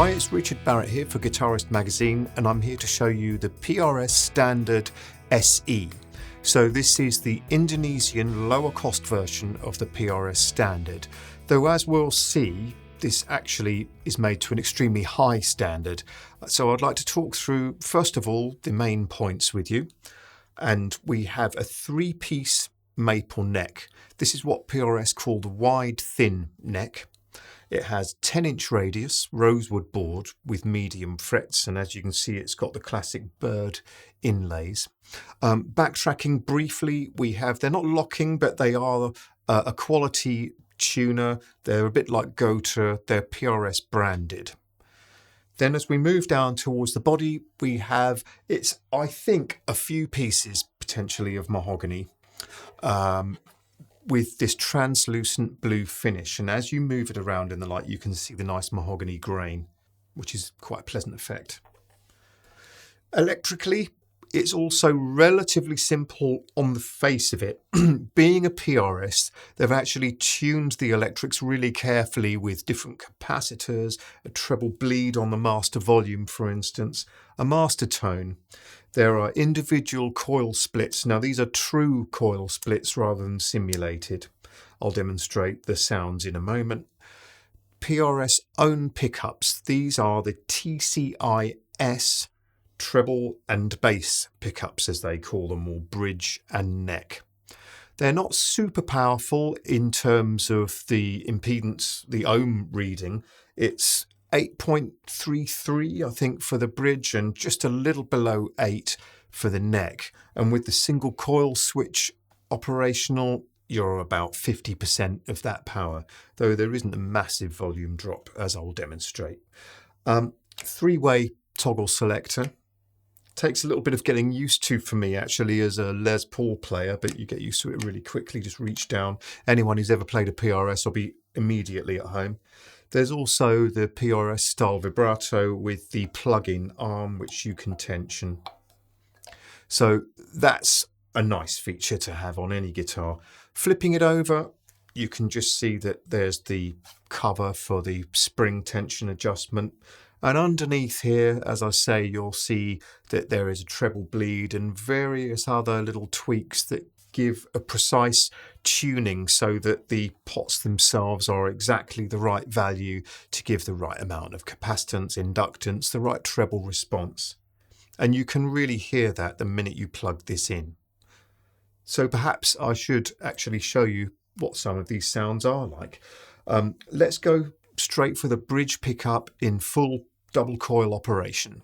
Hi, it's Richard Barrett here for Guitarist magazine, and I'm here to show you the PRS Standard SE. So this is the Indonesian lower cost version of the PRS Standard, though as we'll see, this actually is made to an extremely high standard. So I'd like to talk through, first of all, the main points with you. And we have a 3-piece maple neck. This is what PRS call the wide thin neck. It has 10-inch radius rosewood board with medium frets, and as you can see, it's got the classic bird inlays. Backtracking briefly, they're not locking, but they are a quality tuner. They're a bit like Goethe, they're PRS branded. Then as we move down towards the body, we have, I think, a few pieces potentially of mahogany. With this translucent blue finish, and as you move it around in the light you can see the nice mahogany grain, which is quite a pleasant effect. Electrically, it's also relatively simple on the face of it. Being a PRS, they've actually tuned the electrics really carefully with different capacitors, a treble bleed on the master volume for instance, a master tone. There are individual coil splits. Now these are true coil splits rather than simulated. I'll demonstrate the sounds in a moment. PRS own pickups. These are the TCIS treble and bass pickups as they call them, or bridge and neck. They're not super powerful in terms of the impedance, the ohm reading. It's 8.33 I think for the bridge and just a little below 8 for the neck, and with the single coil switch operational you're about 50% of that power, though there isn't a massive volume drop as I'll demonstrate. 3-way toggle selector. Takes a little bit of getting used to for me actually as a Les Paul player, but you get used to it really quickly. Just reach down. Anyone who's ever played a PRS will be immediately at home. There's also the PRS style vibrato with the plug-in arm which you can tension. So that's a nice feature to have on any guitar. Flipping it over, you can just see that there's the cover for the spring tension adjustment. And underneath here, as I say, you'll see that there is a treble bleed and various other little tweaks that give a precise tuning so that the pots themselves are exactly the right value to give the right amount of capacitance, inductance, the right treble response. And you can really hear that the minute you plug this in. So perhaps I should actually show you what some of these sounds are like. Let's go straight for the bridge pickup in full double coil operation.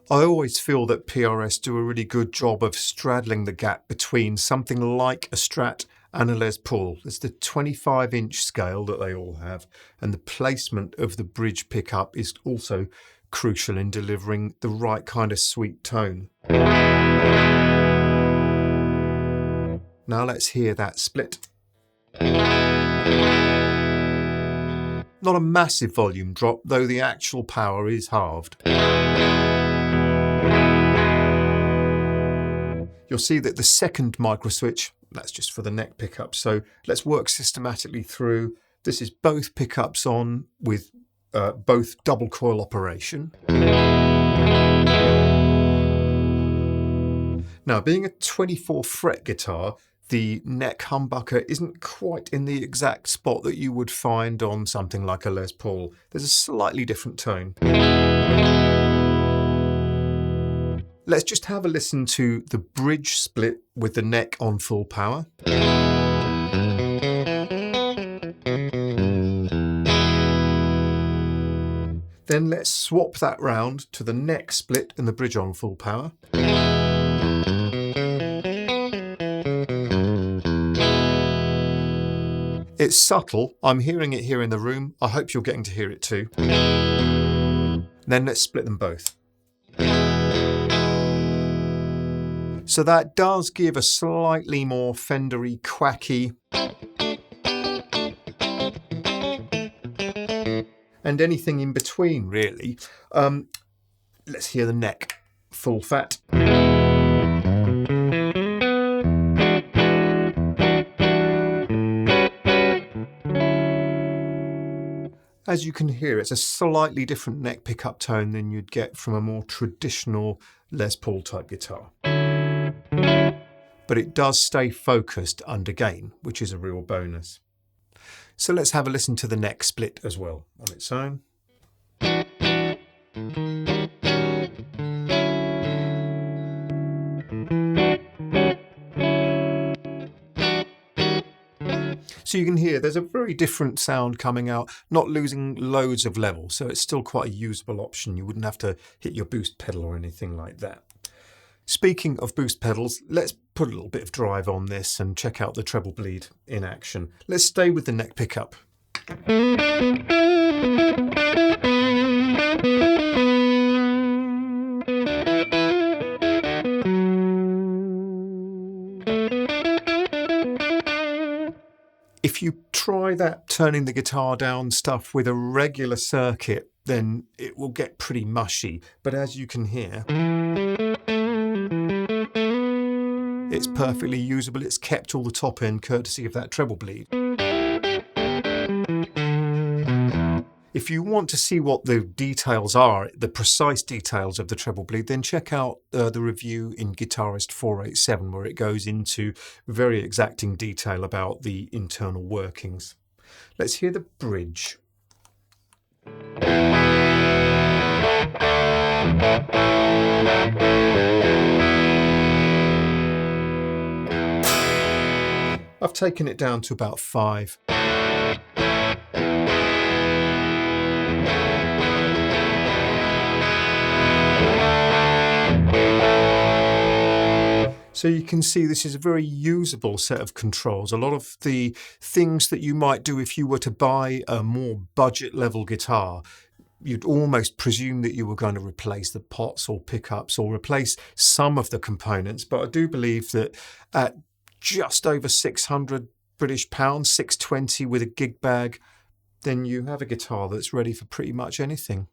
I always feel that PRS do a really good job of straddling the gap between something like a Strat and a Les Paul. It's the 25-inch scale that they all have, and the placement of the bridge pickup is also crucial in delivering the right kind of sweet tone. Now let's hear that split. Not a massive volume drop, though the actual power is halved. You'll see that the second micro switch, that's just for the neck pickup. So let's work systematically through. This is both pickups on with both double coil operation. Now, being a 24 fret guitar, the neck humbucker isn't quite in the exact spot that you would find on something like a Les Paul. There's a slightly different tone. Let's just have a listen to the bridge split with the neck on full power. Then let's swap that round to the neck split and the bridge on full power. It's subtle. I'm hearing it here in the room. I hope you're getting to hear it too. Then let's split them both. So that does give a slightly more Fendery, quacky, and anything in between really. Let's hear the neck, full fat. As you can hear, it's a slightly different neck pickup tone than you'd get from a more traditional Les Paul type guitar. But it does stay focused under gain, which is a real bonus. So let's have a listen to the neck split as well on its own. So you can hear there's a very different sound coming out, not losing loads of level, so it's still quite a usable option. You wouldn't have to hit your boost pedal or anything like that. Speaking of boost pedals, let's put a little bit of drive on this and check out the treble bleed in action. Let's stay with the neck pickup. If you try that turning the guitar down stuff with a regular circuit, then it will get pretty mushy. But as you can hear, it's perfectly usable. It's kept all the top end courtesy of that treble bleed. If you want to see what the details are, the precise details of the treble bleed, then check out the review in Guitarist 487, where it goes into very exacting detail about the internal workings. Let's hear the bridge. I've taken it down to about 5. So you can see this is a very usable set of controls. A lot of the things that you might do if you were to buy a more budget level guitar, you'd almost presume that you were going to replace the pots or pickups or replace some of the components. But I do believe that at just over £600 British, 620 with a gig bag, then you have a guitar that's ready for pretty much anything.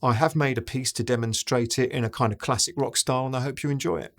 I have made a piece to demonstrate it in a kind of classic rock style, and I hope you enjoy it.